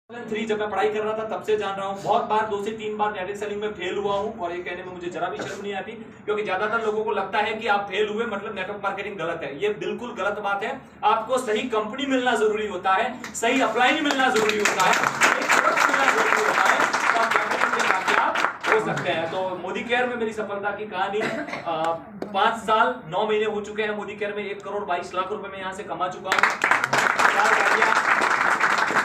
3 जब मैं पढ़ाई कर रहा था तब से जान रहा हूँ। बहुत बार 2 से 3 बार नेटवर्क सेलिंग में फेल हुआ हूँ और ये कहने में मुझे जरा भी शर्म नहीं आती, क्योंकि ज्यादातर लोगों को लगता है कि आप फेल हुए मतलब नेटवर्क मार्केटिंग गलत है। ये बिल्कुल गलत बात है। आपको सही कंपनी मिलना जरूरी होता है, सही अपलाइन मिलना जरूरी होता है, सही प्रोडक्ट मिलना जरूरी होता है, तो आप कामयाब हो सकते हैं। तो मोदी केयर में मेरी सफलता की कहानी 5 साल 9 महीने हो चुके हैं। मोदी केयर में 1 करोड़ 22 लाख रुपए में यहाँ से कमा चुका हूँ।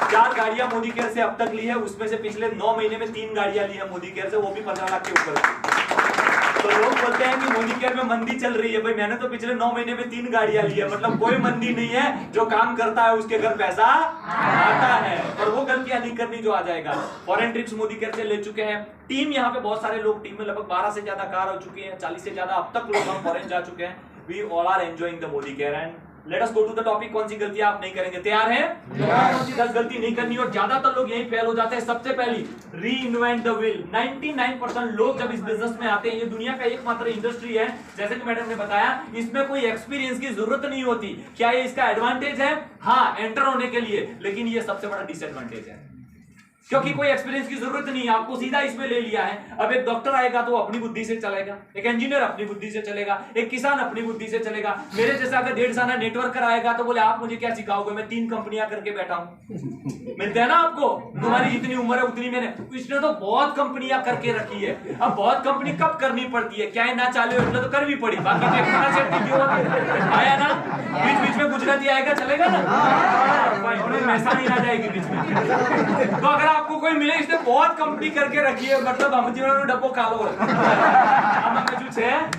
4 गाड़ियां मोदी केयर से अब तक ली है, उसमें से पिछले 9 महीने में 3 गाड़ियां ली है मोदी केयर से, वो भी 15 लाख के ऊपर। तो लोग बोलते हैं कि मोदी केयर में मंदी चल रही है। भाई मैंने तो पिछले 9 महीने में 3 गाड़ियां ली है, मतलब कोई मंदी नहीं है। जो काम करता है उसके घर पैसा आता है, और वो गलतियां नहीं करनी जो आ जाएगा। फॉरेन ट्रिप्स मोदी केयर से ले चुके हैं। टीम यहाँ पे बहुत सारे लोग, टीम में लगभग 12 से ज्यादा कार हो चुकी है, 40 से ज्यादा अब तक लोग हम फॉरेन जा चुके हैं। We all are enjoying the Modi care. And let us go to the topic. कौन सी गलती आप नहीं करेंगे? तैयार हैं? कौन सी 10 गलती नहीं करनी? और ज्यादातर लोग यही फेल हो जाते हैं। सबसे पहली, रीइन्वेंट द व्हील। 99% लोग जब इस बिजनेस में आते हैं, ये दुनिया का एकमात्र इंडस्ट्री है, जैसे कि मैडम ने बताया, इसमें कोई एक्सपीरियंस की जरूरत नहीं होती। क्या ये इसका एडवांटेज है? हाँ, एंटर होने के लिए, लेकिन ये सबसे बड़ा डिसएडवांटेज है, क्योंकि कोई एक्सपीरियंस की जरूरत नहीं है। आपको सीधा इसमें ले लिया है। अब एक डॉक्टर आएगा तो अपनी बुद्धि से चलेगा, एक इंजीनियर अपनी बुद्धि से चलेगा, एक किसान अपनी बुद्धि से चलेगा। मेरे जैसा अगर 1.5 साल नेटवर्कर आएगा तो बोले आप मुझे क्या सिखाओगे, मैं 3 कंपनियां करके बैठा हूं। मिलते हैं ना आपको, तुम्हारी जितनी उम्र है उतनी मैंने। इसने तो बहुत कंपनियां करके रखी है। अब बहुत कंपनी कब करनी पड़ती है? क्या है ना चाले हो तो करनी पड़ी, बाकी तो आया ना, बीच बीच में गुजराती आएगा, चलेगा ना, ऐसा नहीं आ जाएगी बीच में। तो अगर आपको कोई मिले इसने बहुत कंपनी करके रखी है, मतलब हम जिन्होंने डब्बो खा लो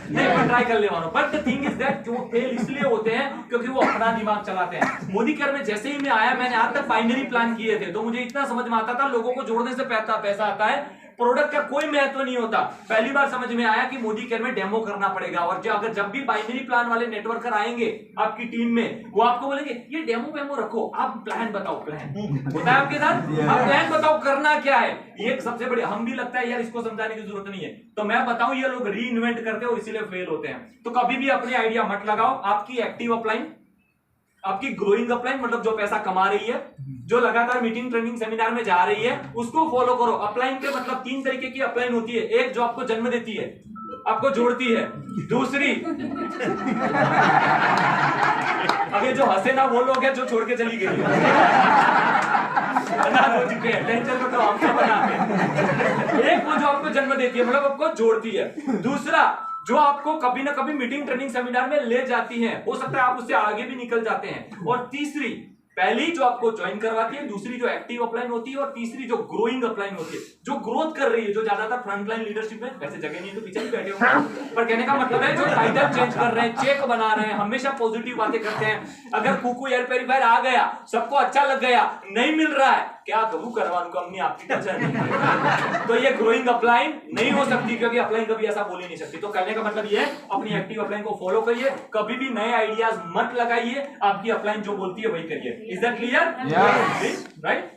नहीं, ट्राई कर ले। But the thing is that जो फेल इसलिए होते हैं क्योंकि वो अपना दिमाग चलाते हैं। मोदी केयर में जैसे ही मैं आया, मैंने आज तक बाइनरी प्लान किए थे, तो मुझे इतना समझ में आता था लोगों को जोड़ने से पैसा आता है, प्रोडक्ट का कोई महत्व नहीं होता। पहली बार समझ में आया कि मोदी केयर में डेमो करना पड़ेगा। और अगर जब भी बाइनरी प्लान वाले नेटवर्कर आएंगे आपकी टीम में, वो आपको बोलेंगे ये डेमो रखो, आप प्लान बताओ। प्लान होता है आपके साथ, आप प्लान बताओ करना क्या है। ये सबसे बड़ी, हम भी लगता है यार इसको समझाने की जरूरत नहीं है, तो मैं बताऊं ये लोग री इन्वेंट करते हैं और इसीलिए फेल होते हैं। तो कभी भी अपनी आइडिया मत लगाओ। आपकी एक्टिव अपलाइन, आपकी ग्रोइंग अपलाइन, मतलब जो पैसा कमा रही है, जो लगातार मीटिंग ट्रेनिंग सेमिनार में जा रही है, उसको फॉलो करो। अपलाइन के मतलब 3 तरीके की अपलाइन होती है। एक जो आपको जन्म देती है, आपको जोड़ती है। दूसरी, अब ये जो हंसे ना वो लोग हैं जो छोड़ के चली गई अनाथ हो चुके हैं, टेंशन में तो हमसे बनाते हैं। एक वो जो आपको जन्म देती है, मतलब आपको जोड़ती है। दूसरा जो आपको कभी ना कभी मीटिंग ट्रेनिंग सेमिनार में ले जाती है, हो सकता है आप उससे आगे भी निकल जाते हैं। और तीसरी, पहली जो आपको ज्वाइन करवाती है, दूसरी जो एक्टिव अपलाइन होती है, और तीसरी जो ग्रोइंग अपलाइन होती है, जो ग्रोथ कर रही है, जो ज्यादातर फ्रंटलाइन लीडरशिप में, वैसे जगह नहीं है तो पीछे भी बैठे होंगे, पर कहने का मतलब है जो टाइटल चेंज कर रहे हैं, चेक बना रहे हैं, हमेशा पॉजिटिव बातें करते हैं। अगर कुकू एयर प्यूरीफायर आ गया, सबको अच्छा लग गया, नहीं मिल रहा है, क्या करूं, करवाऊं, कंपनी आपकी टेंशन नहीं, तो ये ग्रोइंग अपलाइन नहीं हो सकती, क्योंकि अपलाइन कभी ऐसा बोल ही नहीं सकती। तो कहने का मतलब ये है, अपनी एक्टिव अपलाइन को फॉलो करिए, कभी भी नए आइडियाज मत लगाइए, आपकी अपलाइन जो बोलती है वही करिए। Is that clear? राइट।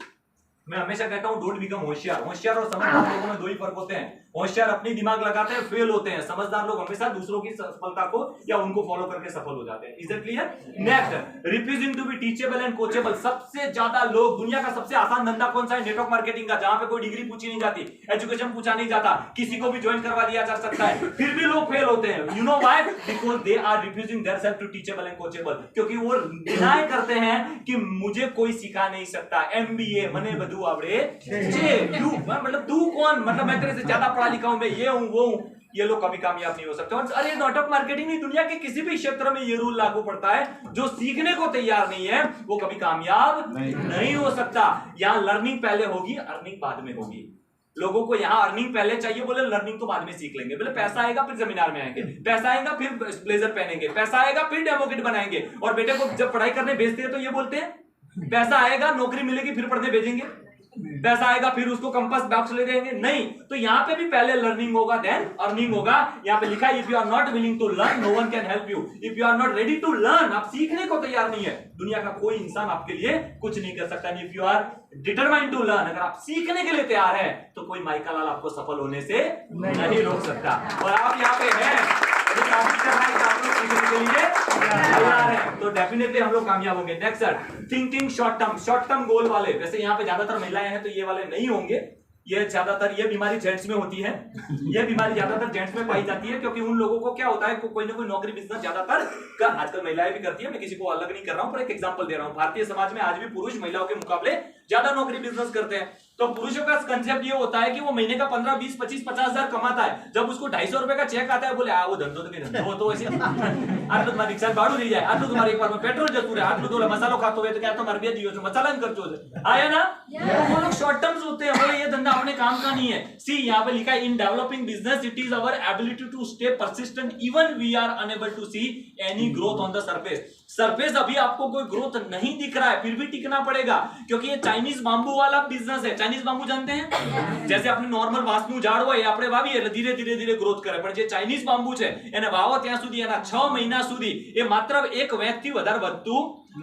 मैं हमेशा कहता हूं डोंट बिकम होशियार। होशियार और समझदार लोगों में 2 ही फर्क होते हैं। होशियार अपनी दिमाग लगाते हैं, फेल होते हैं। समझदार लोग हमेशा दूसरों की सफलता को या उनको फॉलो करके सफल हो जाते हैं। Is it clear? Next, refusing to be teachable and coachable. सबसे ज्यादा लोग, दुनिया का सबसे आसान धंधा कौन सा है? नेटवर्क मार्केटिंग का, जहां पे कोई डिग्री पूछी नहीं जाती, एजुकेशन पूछा नहीं जाता, किसी को भी ज्वाइन करवा दिया जा सकता है, फिर भी लोग फेल होते हैं। You know why? Because they are refusing theirself to teachable and coachable. क्योंकि वो डिनाई करते हैं कि मुझे कोई सिखा नहीं सकता। MBA मने बधु आवड़े छे, मतलब तू कौन, मतलब मैं तेरे से ज्यादा पढ़ा लिखा हूं, मैं ये हूं वो हूं। ये लोग कभी कामयाब नहीं हो सकते। और अरे नेटवर्क मार्केटिंग नहीं, दुनिया के किसी भी क्षेत्र में ये रूल लागू पड़ता है, जो सीखने को तैयार नहीं है वो कभी कामयाब नहीं हो सकता। यहाँ लर्निंग पहले होगी, अर्निंग बाद में होगी। लोगों को यहाँ अर्निंग पहले चाहिए, बोले लर्निंग तो बाद में सीख लेंगे। बोले पैसा आएगा फिर सेमिनार में आएंगे, पैसा आएगा फिर ब्लेजर पहनेंगे, पैसा आएगा फिर डेमो किट बनाएंगे। और बेटे को जब पढ़ाई करने भेजते हैं तो ये बोलते हैं पैसा आएगा, नौकरी मिलेगी, फिर पढ़ने भेजेंगे, पैसा आएगा फिर उसको कंपास बॉक्स ले जाएंगे। नहीं, तो यहाँ पे भी पहले लर्निंग होगा देन अर्निंग होगा। यहाँ पे लिखा है if you are not willing to learn no one can help you. If you are not ready to learn, आप सीखने को तैयार नहीं है, दुनिया का कोई इंसान आपके लिए कुछ नहीं कर सकता। If you are determined to learn, अगर आप सीखने के लिए तैयार है तो कोई माइका लाल आपको सफल होने से नहीं रोक सकता। और आप यहाँ पे हैं ये साबित करना है कि आप लोग सीखने के लिए तैयार हैं, तो डेफिनेटली हम लोग कामयाब होंगे। Next sir, thinking short term goal वाले। वैसे यहाँ पे ज्यादातर महिलाएं हैं तो ये वाले नहीं होंगे, ये ज्यादातर ये बीमारी जेंट्स में होती है, ये बीमारी ज्यादातर जेंट्स में पाई जाती है, क्योंकि उन लोगों को क्या होता है कोई ना कोई नौकरी बिजनेस ज्यादातर आजकल महिलाएं भी करती है, मैं किसी को अलग नहीं कर रहा हूं पर एक एग्जांपल दे रहा हूं। भारतीय समाज में आज भी पुरुष महिलाओं के मुकाबले ज्यादा नौकरी बिजनेस करते हैं। तो पुरुषों का कंसेप्ट ये होता है कि वो महीने का 15, 20, 25, 50,000 कमाता है, जब उसको 250 रुपए का चेक आता है बोले वो धंधो तो नहीं धंधो तो ऐसे आटलो तुम्हारी रिक्शा भाड़ू नहीं जाए, आटलो तुम्हारे एक बार में पेट्रोल जतू रहे, आटलो तो मसालो खातो है तो क्या तुम्हारे भी दियो मसाला खर्चो आया ना। वो लोग शॉर्ट टर्म्स होते हैं, बोले ये धंधा अपने काम का नहीं है। सी यहाँ पे लिखा है in developing business it is our ability to stay persistent even we are unable to see any growth on the surface अभी आपको कोई ग्रोथ नहीं दिख रहा है, फिर भी टिकना पड़ेगा, क्योंकि ये चाइनीज बांबू वाला बिजनेस है। चाइनीज बांबू जानते हैं, जैसे अपने नॉर्मल वासनु झाड़ હોય આપણે વાવીએ એટલે ધીરે ધીરે ધીરે ગ્રોથ કરે, પણ જે ચાઇનીઝ બાંબુ છે એને વાવો ત્યાં સુધી એના 6 મહિના સુધી એ માત્ર એક વેગથી વધારે વધતું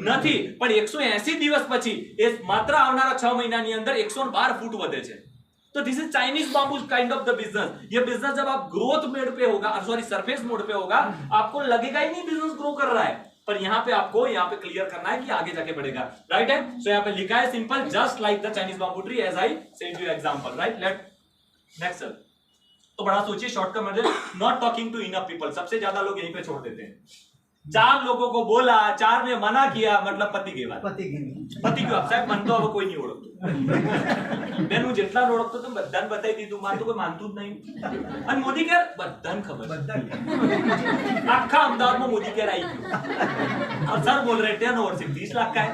નથી, પણ 180 દિવસ પછી એ માત્ર આવનારા 6 મહિનાની અંદર 112 ફૂટ વધે છે। तो this is Chinese bamboo kind of the business. ये बिजनेस जब आप ग्रोथ मोड पे होगा, सॉरी सरफेस मोड पे होगा, आपको लगेगा ही नहीं बिजनेस ग्रो कर रहा है, पर यहाँ पे आपको यहाँ पे क्लियर करना है कि आगे जाके बढ़ेगा, राइट है। सो यहाँ पे लिखा है simple just like the Chinese bamboo tree as I said you example, right. Let next sir, तो बड़ा सोचिए शॉर्टकट मतलब not talking to enough people, सबसे ज्यादा लोग यहीं पे छोड़ देते हैं। 4 लोगों को बोला, 4 ने मना किया, मतलब पति की बात, पति क्यों आप साहब मन तो अब कोई नहीं ओळखतो બેન હું જેટલા ઓળખતો તો બધાને બતાવી દીધું, માર તો કોઈ માનતું જ નહીં। અને મોદી કેર બધાને ખબર, આખા અમદાવાદમાં મોદી કેર આવી ગયું। और सर बोल रहे थे और सिर्फ 30 लाख का है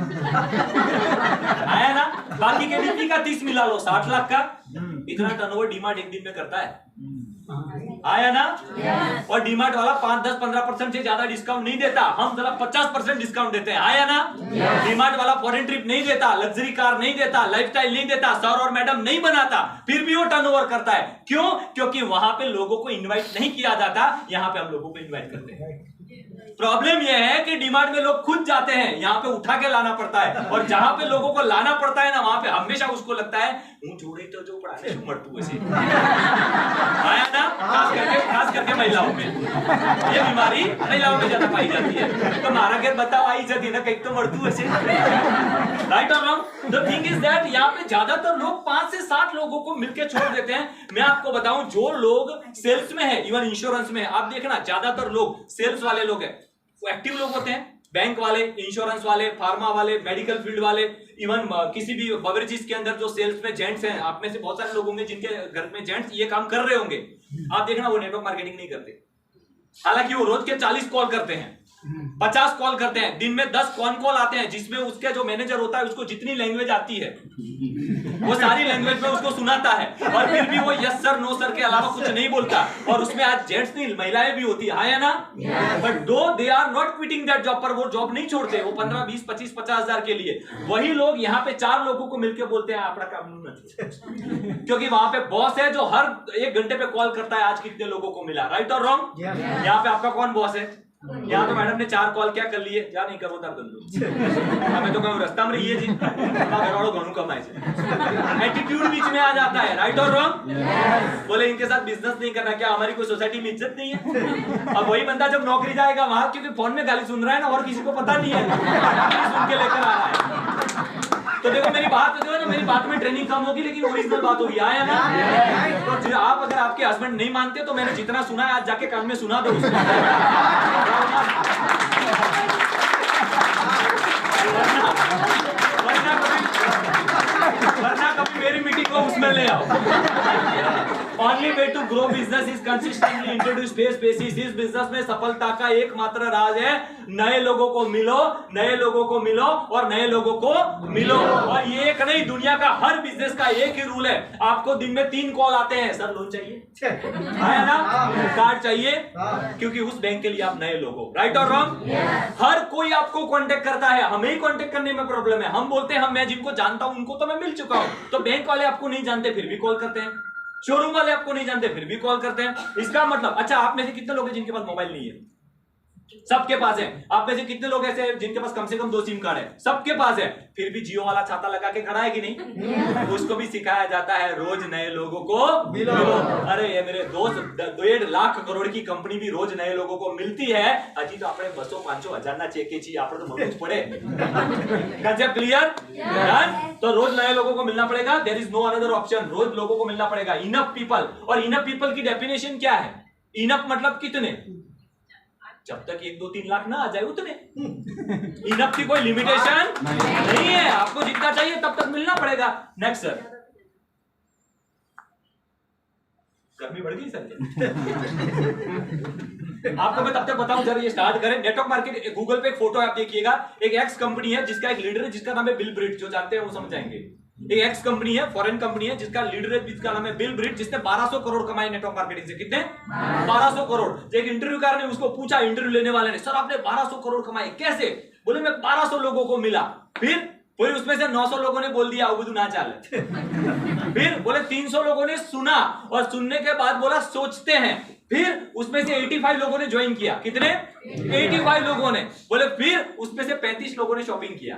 आया ना, बाकी के डीपी का 30 मिला लो 60 लाख का, इतना टर्नओवर डीमार्ट एक दिन में करता है, आया ना। और डीमार्ट वाला 5, 10, 15% से ज्यादा डिस्काउंट नहीं देता, हम जरा 50% डिस्काउंट देते हैं, आया ना। डीमार्ट वाला फॉरेन ट्रिप नहीं देता, लग्जरी कार नहीं देता, लाइफस्टाइल नहीं देता, सर और मैडम नहीं बनाता, फिर भी वो टर्नओवर करता है। क्यों? क्योंकि वहां पे लोगों को इनवाइट नहीं किया जाता, यहाँ पे हम लोगों को इनवाइट करते हैं। प्रॉब्लम यह है कि डीमार्ट में लोग खुद जाते हैं, यहाँ पे उठा के लाना पड़ता है, और जहां पे लोगों को लाना पड़ता है ना, वहां पे हमेशा उसको लगता है हूं जोड़े तो जो पढ़ाने मरतू ऐसे आया ना। खास करके महिलाओं में ये बीमारी महिलाओं में ज्यादा पाई जाती है। तो मारा के बताओ आई जाती ना कहीं तो मरतू ऐसे, राइट और wrong. The thing is that यहाँ पे ज्यादातर लोग 5 से 7 लोगों को मिलकर छोड़ देते हैं। मैं आपको बताऊं, जो लोग सेल्स में है, इवन इंश्योरेंस में, आप देखना ज्यादातर लोग सेल्स वाले लोग हैं, वो एक्टिव लोग होते हैं, बैंक वाले, इंश्योरेंस वाले, फार्मा वाले, मेडिकल फील्ड वाले, इवन किसी भी बेवरेजेस के अंदर जो सेल्स में जेंट्स हैं, आप में से बहुत सारे लोग होंगे जिनके घर में जेंट्स ये काम कर रहे होंगे, आप देखना वो नेटवर्क मार्केटिंग नहीं करते, हालांकि वो रोज के 40 कॉल करते हैं, 50 कॉल करते हैं, दिन में 10 कॉल आते हैं, जिसमें उसके जो मैनेजर होता है उसको जितनी लैंग्वेज आती है वो सारी लैंग्वेज में उसको सुनाता है, और फिर भी वो यस सर नो सर के अलावा कुछ नहीं बोलता। और उसमें आज जेंट्स नहीं महिलाएं भी होती है ना, but though they are not quitting that job, पर वो जॉब नहीं छोड़ते, वो 15, 20, 25, 50,000 के लिए। वही लोग यहाँ पे 4 लोगों को मिलकर बोलते हैं आपका काम नहीं, क्योंकि वहां पे बॉस है जो हर 1 घंटे पे कॉल करता है आज कितने लोगों को मिला, राइट और रॉन्ग। यहाँ पे आपका कौन बॉस है? यहाँ तो मैडम ने 4 कॉल क्या कर लिए, क्या नहीं करो तब कर हमें तो कहूँ रास्ता में रहिए जी, घरोड़ो घणू कमाए से एटीट्यूड बीच में आ जाता है, राइट और रॉन्ग। बोले इनके साथ बिजनेस नहीं करना, क्या हमारी कोई सोसाइटी में इज्जत नहीं है? अब वही बंदा जब नौकरी जाएगा वहां, क्योंकि फोन में गाली सुन रहा है ना, और किसी को पता नहीं है, सुन के लेकर आ रहा है। तो देखो मेरी बात जो है ना, मेरी बात में ट्रेनिंग कम होगी लेकिन ओरिजिनल बात होगी, आया ना। तो आप अगर आपके हस्बैंड नहीं मानते तो मैंने जितना सुना है आज जाके कान में सुना दो उसको। वरना कभी मेरी मीटिंग को उसमें ले आओ। Only way to grow business is consistently introduce phase basis। इस बिजनेस में सफलता का एकमात्र राज है नए लोगों को मिलो, नए लोगों को मिलो और नए लोगों को मिलो। और ये एक नहीं, दुनिया का हर बिजनेस का एक ही रूल है, आपको दिन में 3 कॉल आते हैं, सर लोन चाहिए, है ना, कार्ड चाहिए, क्योंकि उस बैंक के लिए आप नए लोग हो, राइट और रॉन्ग। हर कोई आपको कांटेक्ट करता है, हमें ही कांटेक्ट करने में प्रॉब्लम है। हम बोलते हैं मैं जिनको जानता हूं उनको तो मैं मिल चुका हूं, तो बैंक वाले आपको नहीं जानते फिर भी कॉल करते हैं, शोरूम वाले आपको नहीं जानते फिर भी कॉल करते हैं। इसका मतलब, अच्छा आप में से कितने लोग हैं जिनके पास मोबाइल नहीं है? सबके पास है। आप में से कितने लोग ऐसे हैं जिनके पास कम से कम 2 सिम कार्ड है? सबके पास है। फिर भी जियो वाला छाता लगा के खड़ा है कि नहीं? उसको भी सिखाया जाता है रोज नए लोगों को मिलो। अरे ये मेरे दोस्त 1.5 लाख करोड़ की कंपनी भी रोज नए लोगों को मिलती है। अजी तो अपने 200-500 ना चेक चाहिए आप तो मरकुछ पड़े। Concept clear? तो रोज नए लोगों को मिलना पड़ेगा। There is no another option. रोज लोगों को मिलना पड़ेगा। Enough people. और इनफ पीपल की डेफिनेशन क्या है? इनफ मतलब कितने? जब तक 1-2-3 लाख ना आ जाए उतने। इनफ की कोई लिमिटेशन नहीं है। आपको जितना चाहिए तब तक मिलना पड़ेगा। Next sir. गर्मी बढ़ गई सर। आपको मैं तब तक बताऊं सर, ये स्टार्ट करें। नेटवर्क मार्केट गूगल पे एक फोटो आप देखिएगा। एक एक्स कंपनी है जिसका एक लीडर है जिसका नाम है बिल ब्रिट। जो जानते हैं वो समझ जाएंगे। एक एक्स कंपनी है, फॉरेन कंपनी है जिसका लीडर है जिसका नाम है बिल ब्रिट, जिसने 1200 करोड़ कमाए नेटवर्क मार्केटिंग से। कितने? 1200 करोड़। एक इंटरव्यूकार ने उसको पूछा, इंटरव्यू लेने वाले ने, सर आपने 1200 करोड़ कमाए कैसे? बोले मैं 1200 लोगों को मिला। फिर उसमें से 900 लोगों ने बोल दिया उबुदू ना चाल। फिर बोले 300 लोगों ने सुना और सुनने के बाद बोला सोचते हैं। फिर उसमें से 85 लोगों ने ज्वाइन किया। कितने? 85 लोगों ने। बोले फिर उसमें से 35 लोगों ने शॉपिंग किया।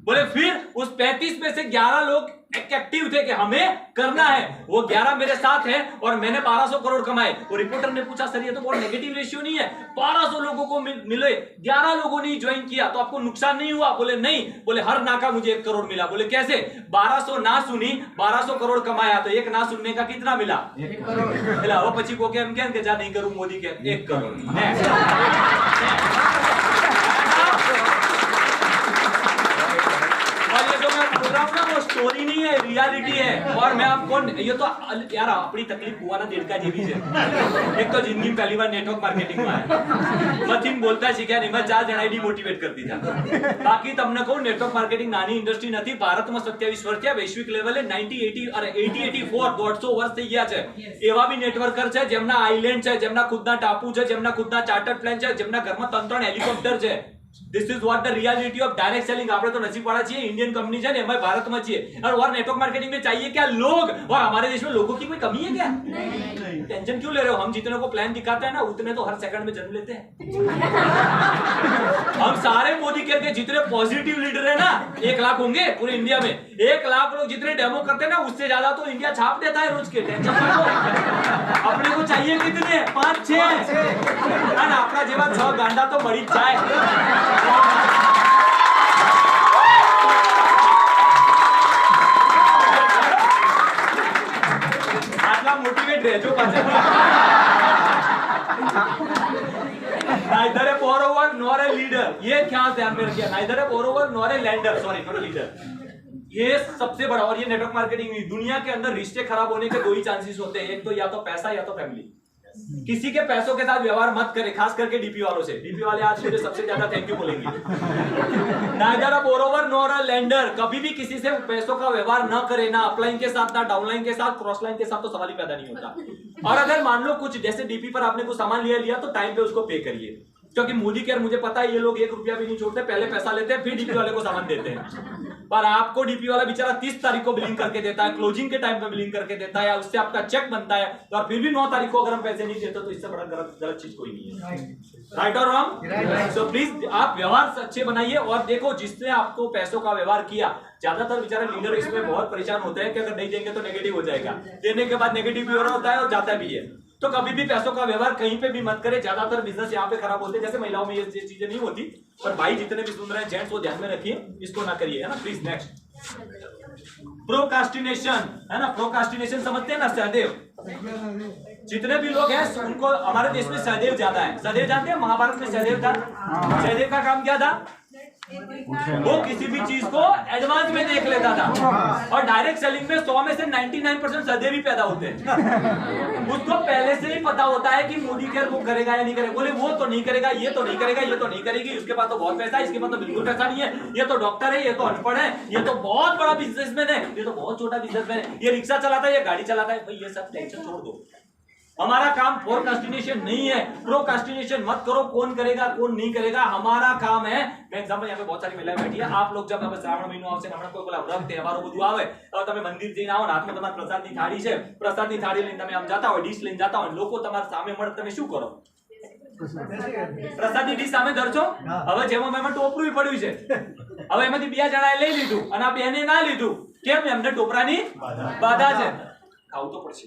बोले फिर उस 35 में से 11 लोग एक्टिव थे कि हमें करना है। वो 11 मेरे साथ हैं और मैंने 1200 करोड़ कमाए। वो रिपोर्टर ने पूछा सर ये तो बहुत नेगेटिव रेशियो नहीं है, 1200 लोगों को मिले, 11 लोगों ने ज्वाइन किया तो आपको नुकसान नहीं हुआ? बोले नहीं। बोले हर ना का मुझे 1 करोड़ मिला। बोले कैसे? 1200 ना सुनी, 1200 करोड़ कमाया तो 1 ना सुनने का कितना मिला? 1 करोड़। वो पची को क्या जा नहीं करूं मोदी के 1 करोड़। वो स्टोरी नहीं है, रियलिटी है। और मैं आपको ये तो यार अपनी तकलीफ हुआ ना दिल का जीवी से। एक तो जिंदगी पहली बार नेटवर्क मार्केटिंग में आया, मैं बोलता सीखा नहीं, मैं 4 जणा डिमोटिवेट करती था। बाकी તમને કહું નેટવર્ક માર્કેટિંગ નાની ઇન્ડસ્ટ્રી નથી। ભારતમાં 27 વર્ષ થયા, વૈશ્વિક લેવલે 80-84 150 વર્ષ થઈ ગયા છે। એવા બી નેટવર્કર છે જેમના આઇલેન્ડ છે, જેમના ખુદના ટાપુ છે, જેમના ખુદના ચાર્ટર્ડ પ્લેન છે, જેમના ઘરમાં 3-3 હેલિકોપ્ટર છે। This is what the reality of direct selling। આપણે તો નસીબ વાળા છીએ, इंडियन कंपनी है ना, हमारे भारत में चाहिए। और नेटवर्क मार्केटिंग में चाहिए क्या? लोग। और हमारे देश में लोगों की कोई कमी है क्या? नहीं। टेंशन क्यों ले रहे हो? हम जितने को प्लान दिखाते हैं ना उतने तो हर सेकंड में जन्म लेते हैं। हम सारे मोदी केयर के जितने पॉजिटिव लीडर है ना 1 लाख होंगे पूरे इंडिया में। 1 लाख लोग जितने डेमो करते हैं ना उससे ज्यादा तो इंडिया छाप देता है रोज के। टेंशन मत लो। अपने को चाहिए कितने? 5-6 अपना जेवा 6 गांडा तो मरी जाए। आटला मोटिवेट रहे जो neither a borrower nor a leader। ये क्या ध्यान में रखिए, neither a borrower nor a lender, sorry not a leader। ये सबसे बड़ा। और ये नेटवर्क मार्केटिंग में दुनिया के अंदर रिश्ते खराब होने के 2 ही चांसेस होते हैं, एक तो या तो पैसा या तो फैमिली। किसी के पैसों के साथ व्यवहार मत करें, खास करके डीपी वालों से। डीपी वाले आज मुझे सबसे ज्यादा थैंक यू बोलेंगे। neither a borrower nor a lender। कभी भी किसी से पैसों का व्यवहार ना करें, ना अपलाइन के साथ, ना डाउनलाइन के साथ, क्रॉस लाइन के साथ, तो सवाल ही पैदा नहीं होता। और अगर मान लो कुछ जैसे डीपी पर आपने कुछ सामान लिया तो टाइम पे उसको पे करिए, क्योंकि मोदी केयर मुझे पता है ये लोग 1 रुपया भी नहीं छोड़ते, पहले पैसा लेते हैं फिर डीपी वाले को सामान देते हैं। पर आपको डीपी वाला बेचारा 30 तारीख को बिलिंग करके देता है, क्लोजिंग के टाइम पे बिलिंग करके देता है, या उससे आपका चेक बनता है तो और फिर भी 9 तारीख को अगर हम पैसे नहीं देते तो इससे बड़ा गलत चीज कोई नहीं है। राइट और रॉन्ग? सो प्लीज आप व्यवहार अच्छे बनाइए। और देखो जिसने आपको पैसों का व्यवहार किया, ज्यादातर बेचारे लीडर इसमें बहुत परेशान होते हैं कि अगर नहीं देंगे तो नेगेटिव हो जाएगा, देने के बाद नेगेटिव भी हो रहा होता है और जाता भी है। तो कभी भी पैसों का व्यवहार कहीं पे भी मत करें। ज्यादातर बिजनेस यहाँ पे खराब होते हैं, जैसे महिलाओं में ये चीजें नहीं होती, पर भाई जितने भी सुन रहे हैं जेंट्स वो ध्यान में रखिए, इसको ना करिए, है ना। Please next. प्रोकास्टिनेशन, है ना। प्रोकास्टिनेशन समझते हैं ना, सहदेव। जितने भी लोग हैं उनको हमारे देश में सहदेव ज्यादा है। सहदेव जानते हैं? महाभारत में सहदेव था। सहदेव का काम क्या था? वो किसी भी चीज को एडवांस में देख लेता था। और डायरेक्ट सेलिंग में 100 में से 99% सहदेव ही पैदा होते हैं। उसको पहले से ही पता होता है कि मोदी केयर वो करेगा या नहीं करेगा। बोले वो तो नहीं करेगा, ये तो नहीं करेगा, ये तो नहीं करेगी, उसके पास तो बहुत पैसा है, इसके पास तो बिल्कुल पैसा नहीं है, ये तो डॉक्टर है, ये तो अनपढ़ है, ये तो बहुत बड़ा बिजनेसमैन है, ये तो बहुत छोटा बिजनेसमैन है, ये रिक्शा चलाता है, ये गाड़ी चलाता है। भाई ये सब टेंशन छोड़ दो। हमारा काम फोरकास्टिनेशन नहीं है, प्रोकास्टिनेशन मत करो। कौन करेगा कौन नहीं करेगा, हमारा काम है। मैं एग्जांपल, यहाँ पे बहुत सारी महिलाएं बैठी है। आप लोग जब श्रावण महीनो आवશે, હમણાં કોઈ બોલા વ્રત તહેવારો બધું આવે, તો તમે મંદિર જઈને આવો ને હાથમાં તમારી પ્રસાદની થાળી છે, પ્રસાદની થાળી લઈને તમે આમ જાતા હોય, ડીશ લઈને જાતા હોય, લોકો તમારા સામે મળે, તમે શું કરો? પ્રસાદી ડીશ સામે ધરશો. હવે જેમાં એમાં ટોપરું પડ્યું છે, હવે એમાંથી 2 જણાએ લઈ લીધું અને આ બેને ના લીધું. કેમ? એમને ટોપરાની બાધા છે. ખાવું તો પડશે.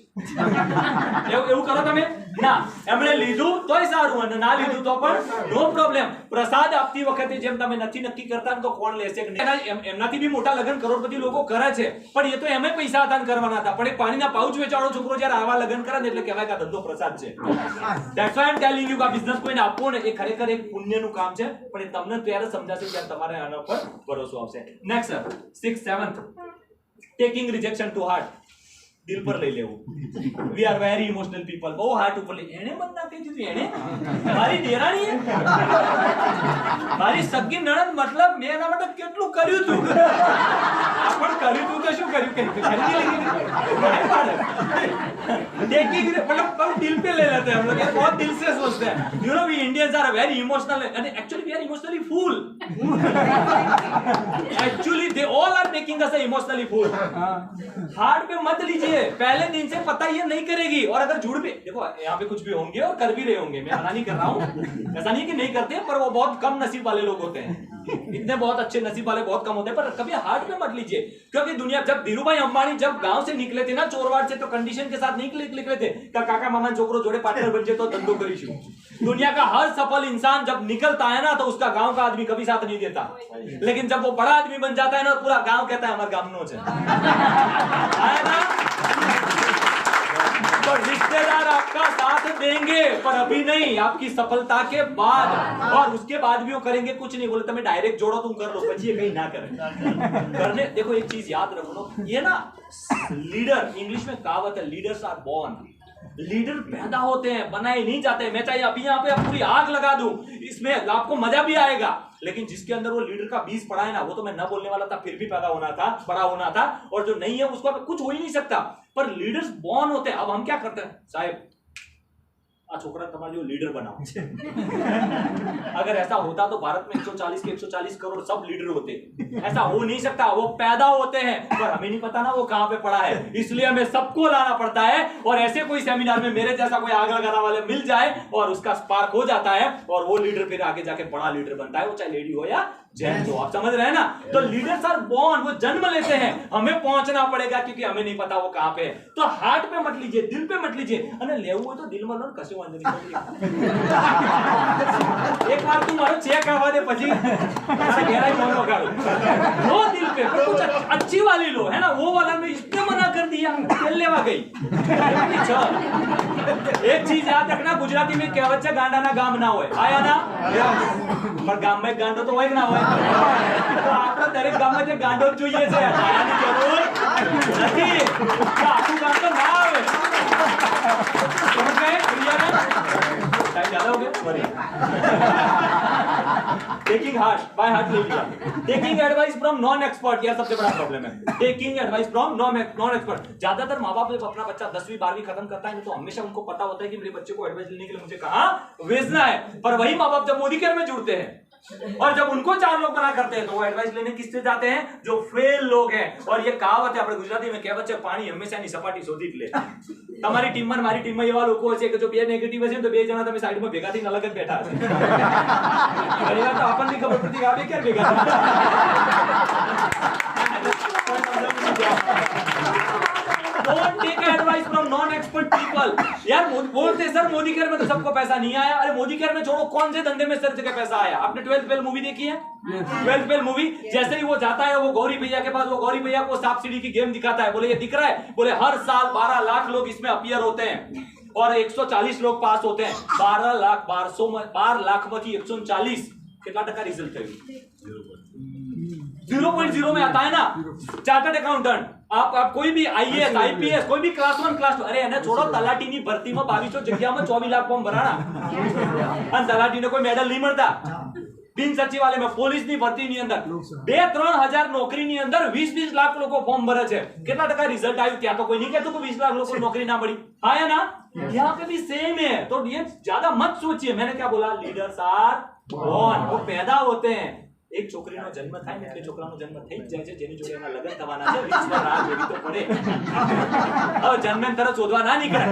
એવું કરો તમે ના. એમણે લીધું તોય સારું અને ના લીધું તો પણ નો પ્રોબ્લેમ. પ્રસાદ આપતી વખતે જેમ તમે નથી નક્કી કરતા તો કોણ લેશે કે નહીં. એમનાથી બી મોટા લગ્ન કરોડપતિ લોકો કરે છે, પણ એ તો એમે પૈસા દાન કરવાના હતા. પણ એક પાણીના પાઉચ વેચાડો છોકરો જ્યારે આવા લગ્ન કરે ને એટલે કહેવાય કે ધંધો પ્રસાદ છે. That's why I M telling you કે બિઝનેસ કોઈને આપવો ને એ ખરેખર એક પુણ્યનું કામ છે, પણ એ તમને ત્યારે સમજાશે જ્યારે તમારે આના પર ભરોસો આવશે. Next 6th 7th taking rejection two heart. દિલ પર લઈ લેવું. We are very emotional people. બહુ હાર્ટ ઉપર લઈ. એને મન ના કહી દીધું. એને મારી દેરાણી મારી સગી નણંદ, મતલબ મેં એના માટે કેટલું કર્યું હતું. પણ કર્યું તું તો શું કર્યું કે ખરીદી લીધી. टेकिंग मतलब दिल पे ले लेते हैं हम लोग. यार बहुत दिल से सोचते हैं. You know we Indians are very emotional and actually we are emotionally fool. Actually they all are making us emotionally fool. Heart पे मत लीजिए. पहले दिन से पता ये नहीं करेगी. और अगर झूठ भी देखो यहाँ पे कुछ भी होंगे और कर भी रहे होंगे, मैं मना नहीं कर रहा हूँ. ऐसा नहीं कि नहीं करते, पर वो बहुत कम नसीब वाले लोग होते हैं. इतने बहुत अच्छे नसीब वाले बहुत कम होते हैं. पर कभी हार्ट पे मत लीजिए, क्योंकि दुनिया जब धीरूभाई अंबानी जब गांव से निकले थे ना चोरवाड़ से, तो कंडीशन के साथ नहीं निकले थे का काका मामा छोकरो जोड़े पार्टनर बन जाए तो धंधो करीશું. दुनिया का हर सफल इंसान जब निकलता है ना तो उसका गांव का आदमी कभी साथ नहीं देता, लेकिन जब वो बड़ा आदमी बन जाता है ना पूरा गांव कहता है हमारा गामनो है ना. तो रिश्तेदार आपका साथ देंगे पर अभी नहीं, आपकी सफलता के बाद. और उसके बाद भी वो करेंगे कुछ नहीं. बोले तुम्हें डायरेक्ट जोड़ो तुम कर लो, बचिए कहीं ना करें. करने देखो एक चीज याद रख लो, ये ना लीडर, इंग्लिश में कहावत है लीडर्स आर बॉर्न. लीडर पैदा होते हैं, बनाए नहीं जाते. मैं चाहे अभी यहाँ पे पूरी आग लगा दूं, इसमें आपको मजा भी आएगा, लेकिन जिसके अंदर वो लीडर का बीज पड़ा है ना, वो तो मैं न बोलने वाला था, फिर भी पैदा होना था, बड़ा होना था. और जो नहीं है उसको कुछ हो ही नहीं सकता. पर लीडर्स बॉर्न होते हैं. अब हम क्या करते हैं, साहब आ छोकरा तुम्हारा जो लीडर बनाओ. अगर ऐसा होता तो भारत में 140 के 140 करोड़ सब लीडर होते. ऐसा हो नहीं सकता. वो पैदा होते हैं, पर हमें नहीं पता ना वो कहां पे पड़ा है. इसलिए हमें सबको लाना पड़ता है. और ऐसे कोई सेमिनार में मेरे जैसा कोई आग लगाना वाले मिल जाए और उसका स्पार्क हो जाता है, और वो लीडर फिर आगे जाके बड़ा लीडर बनता है, वो चाहे लेडी हो या जेंट्स हो. आप समझ रहे हैं ना. तो लीडर्स आर बॉर्न, वो जन्म लेते हैं. हमें पहुंचना पड़ेगा क्योंकि हमें नहीं पता वो कहां पे है. तो हार्ट पे मत लीजिए, दिल पे मत लीजिए. અને લેવું હોય તો દિલમાં લો, કશું વાંધો નહીં. એક વાર તું મારો ચેક આવવા દે, પછી તારા ઘેરાઈ ફોન લગાડો. लो दिल पे, पर कुछ अच्छी वाली लो, है ना. वो वाला में इसने मना कर दिया, तेल लेवा गई. एक चीज याद रखना, गुजराती में कહેવત છે ગાંડાના ગામ ના હોય. આયા ના પણ ગામમાં એક ગાંડો તો હોય કે ના હોય. તો આપણે દરેક ગામમાં જે ગાંડો જોઈએ છે, આયાની જરૂર નથી. આખું ગાંડો ના આવે. समझ गए? क्लियर है? टाइम ज्यादा हो गया. Sorry. Taking heart by heart ले लिया. Taking advice from non expert, यह सबसे बड़ा प्रॉब्लम है. Taking advice from non expert. ज्यादातर माँ बाप जब अपना बच्चा 10वीं 12वीं खत्म करता है तो हमेशा उनको पता होता है कि मेरे बच्चे को एडवाइस लेने के लिए मुझे कहाँ भेजना है. पर वही माँ बाप जब मोदी केयर में जुड़ते हैं और जब उनको 4 लोग मना करते हैं तो वो एडवाइस लेने किससे जाते हैं, जो फेल लोग हैं. और ये कहावत है આપણે ગુજરાતી में કહેવત છે, પાણી હંમેશાની સપાટી શોધી જ લે. તમારી ટીમમાં મારી ટીમમાં એવા લોકો છે કે જો બે નેગેટિવ હશે તો બે જણા તમે સાઈડમાં ભેગા થઈને અલગ જ બેઠા હશે. ઘણી વાર તો આપણને ખબર પડતી કે આ બે ક્યારે ભેગા થયા. Don't take advice from non-expert people. यार बोलते सर मोदी केयर में तो सबको पैसा नहीं आया. अरे मोदी केयर में छोड़ो, कौन से धंधे में सर जगह पैसा आया. आपने 12th फेल मूवी देखी है? 12th फेल मूवी, जैसे ही वो जाता है वो गौरी भैया के पास, वो गौरी भैया को सांप सीढ़ी की गेम दिखाता है. बोले ये दिख रहा है? बोले हर साल 12 लाख लोग इसमें अपीयर होते हैं और 140 लोग पास होते हैं. 12 लाख માંથી 140 કેટલા ટકા રિઝલ્ટ થયું? 0.0 में आता है ना. चार्टर्ड अकाउंटेंट, आप कोई भी आईएएस आईपीएस कोई भी क्लास 1 क्लास 2, अरे એને છોડો, તલાટીની ભરતીમાં 2200 જગ્યામાં 24 લાખ ફોર્મ ભરાણા અને તલાટીને કોઈ મેડલ નહીં મળતા. બિન સચિવાલય में પોલીસની ભરતીની અંદર 2-3 હજાર નોકરીની અંદર 20-20 લાખ લોકો ફોર્મ ભરે છે. કેટલા ટકા રિઝલ્ટ આવ્યું? ત્યાં તો કોઈ નહીં કહેતું કે 20 लाख લોકો નોકરી ના મળી. હા या ना. यहाँ पे भी सेम है. तो ये ज्यादा मत सोचिए. मैंने क्या बोला, लीडर्स आर बॉर्न, वो पैदा होते हैं. एक છોકરીનો જન્મ થાય ને એટલે છોકરાનો જન્મ થઈ જ જાય છે, જેની જોડે એના લગ્ન થવાના છે. વીસમાં રાહ જોવી તો પડે. હવે જન્મે તરત શોધવા ના નીકળે.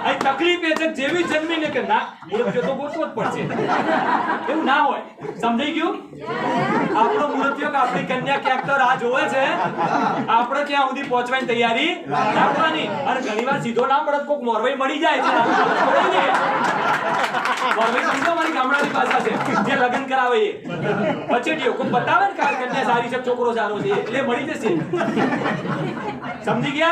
અહીં તકલીફ એ છે જેવી જન્મીને કે ના મૂર્તિઓ તો ગોતવો જ પડશે એવું ના હોય સમજાઈ ગયું આપણો મૂર્તિઓ કે આપણી કન્યા ક્યાંક તો રાહ જોવે છે આપણે ક્યાં સુધી પહોંચવાની તૈયારી રાખવાની અને ઘણીવાર સીધો ના મળે કોક મોરવાઈ મળી જાય છે મોરવાઈ સમજો મારી ગામડાની ભાષા છે જે લગ્ન કરાવે એ પછેટીઓ કોઈ બતાવે ને કે આ કન્યા સારી છે છોકરો સારો છે એટલે મળી જશે समझी गया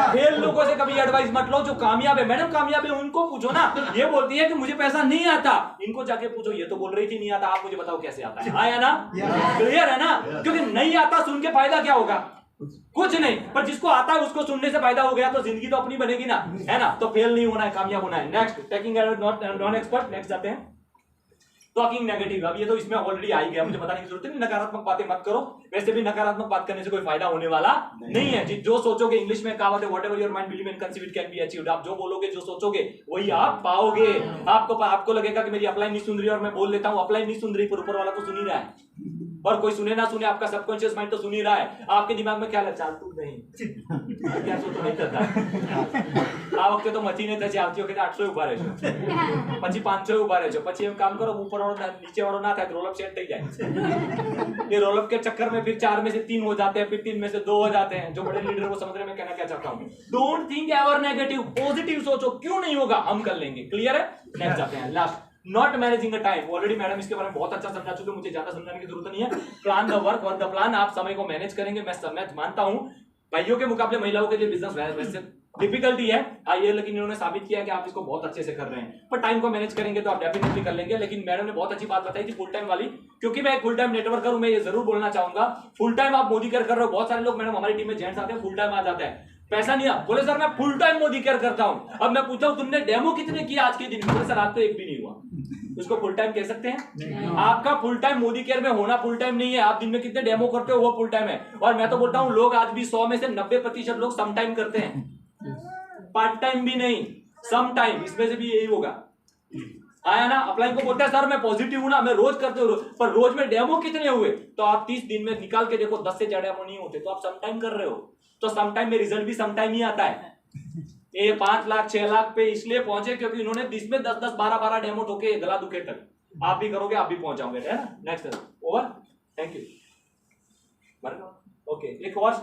फेल लोगों से कभी एडवाइस मत लो जो कामयाब है मैडम कामयाब है उनको पूछो ना ये बोलती है कि मुझे पैसा नहीं आता इनको जाके पूछो ये तो बोल रही थी नहीं आता आप मुझे बताओ कैसे आता है आया ना क्लियर है ना क्योंकि नहीं आता सुन के फायदा क्या होगा कुछ नहीं पर जिसको आता है उसको सुनने से फायदा हो गया तो जिंदगी तो अपनी बनेगी ना है ना तो फेल नहीं होना है कामयाब होना है next taking non expert next जाते हैं टॉकिंग नेगेटिव अब ये तो इसमें ऑलरेडी आ ही गया मुझे बताने की जरूरत नहीं नकारात्मक बातें मत करो वैसे भी नकारात्मक बात करने से कोई फायदा होने वाला नहीं है जो सोचोगे इंग्लिश में कहावत है whatever your mind believe and conceive it can be achieved आप जो बोलोगे जो सोचोगे वही आप पाओगे आपको लगेगा कि मेरी अपलाइन नहीं सुन रही और मैं बोल लेता हूं अपलाइन नहीं सुन रही पर ऊपर वाला तो सुन ही रहा है और कोई सुने ना सुने आपका सबकॉन्शियस माइंड तो सुन ही रहा है आपके दिमाग में क्या है चाल तू नहीं क्या सोचो नहीं करता આ વખતે તો મચીને થશે આવતી વખતે 800 ઉભા રહેજો પછી 500 ઉભા રહેજો પછી એમ કામ કરો ऊपर वाला नीचे वाला ना થાય રોલ અપ સેટ થઈ જાય ये रोल अप के चक्कर में फिर 4 में से 3 हो जाते हैं फिर 3 में से 2 हो जाते हैं जो बड़े लीडर को समझ रहे हैं मैं कहना क्या चाहता हूं don't think ever negative positive सोचो क्यों नहीं होगा हम कर लेंगे क्लियर है नेक्स्ट जाते हैं last not managing a time already madam इसके बारे में बहुत अच्छा समझा चुके मुझे ज्यादा समझाने की जरूरत नहीं है प्लान द वर्क और द प्लान आप समय को मैनेज करेंगे मैं मानता हूं भाइयों के मुकाबले महिलाओं के लिए बिजनेस वैसे डिफिकल्टी है ये लेकिन इन्होंने साबित किया है कि आप इसको बहुत अच्छे से कर रहे हैं पर टाइम को मैनेज करेंगे तो आप डेफिनेटली कर लेंगे लेकिन मैडम ने बहुत अच्छी बात बताई थी फुल टाइम वाली क्योंकि मैं एक फुल टाइम नेटवर्कर हूं मैं ये जरूर बोलना चाहूंगा फुल टाइम आप मोदी केयर कर रहे हो बहुत सारे लोग मैडम हमारी टीम में जेंट्स आते हैं फुल टाइम आ जाता है पैसा नहीं बोले सर मैं फुल टाइम मोदी केयर करता हूं अब मैं पूछता हूं तुमने डेमो कितने किया आज के दिन में सर आज तो एक भी नहीं हुआ उसको फुल टाइम कह सकते हैं आपका फुल टाइम मोदी केयर में होना फुल टाइम नहीं है आप दिन में कितने डेमो करते हो वो फुल टाइम है और मैं तो बोलता हूं लोग आज भी 100 में से 90% लोग सम टाइम करते हैं पार्ट टाइम भी नहीं सम टाइम इसमें से भी यही होगा आया ना अपलाइन को बोलता है सर मैं पॉजिटिव हूं ना मैं रोज करते हूं पर रोज में डेमो कितने हुए तो आप 30 दिन में निकाल के देखो 10 से ज्यादा डेमो नहीं होते तो आप सम टाइम कर रहे हो तो सम टाइम में रिजल्ट भी सम टाइम ही आता है ये 5 लाख 6 लाख पे इसलिए पहुंचे क्योंकि इन्होंने 10 में 10 12 डेमो ठोके गला दुखे तक आप भी करोगे आप भी पहुंच जाओगे है ना next over thank you okay एक और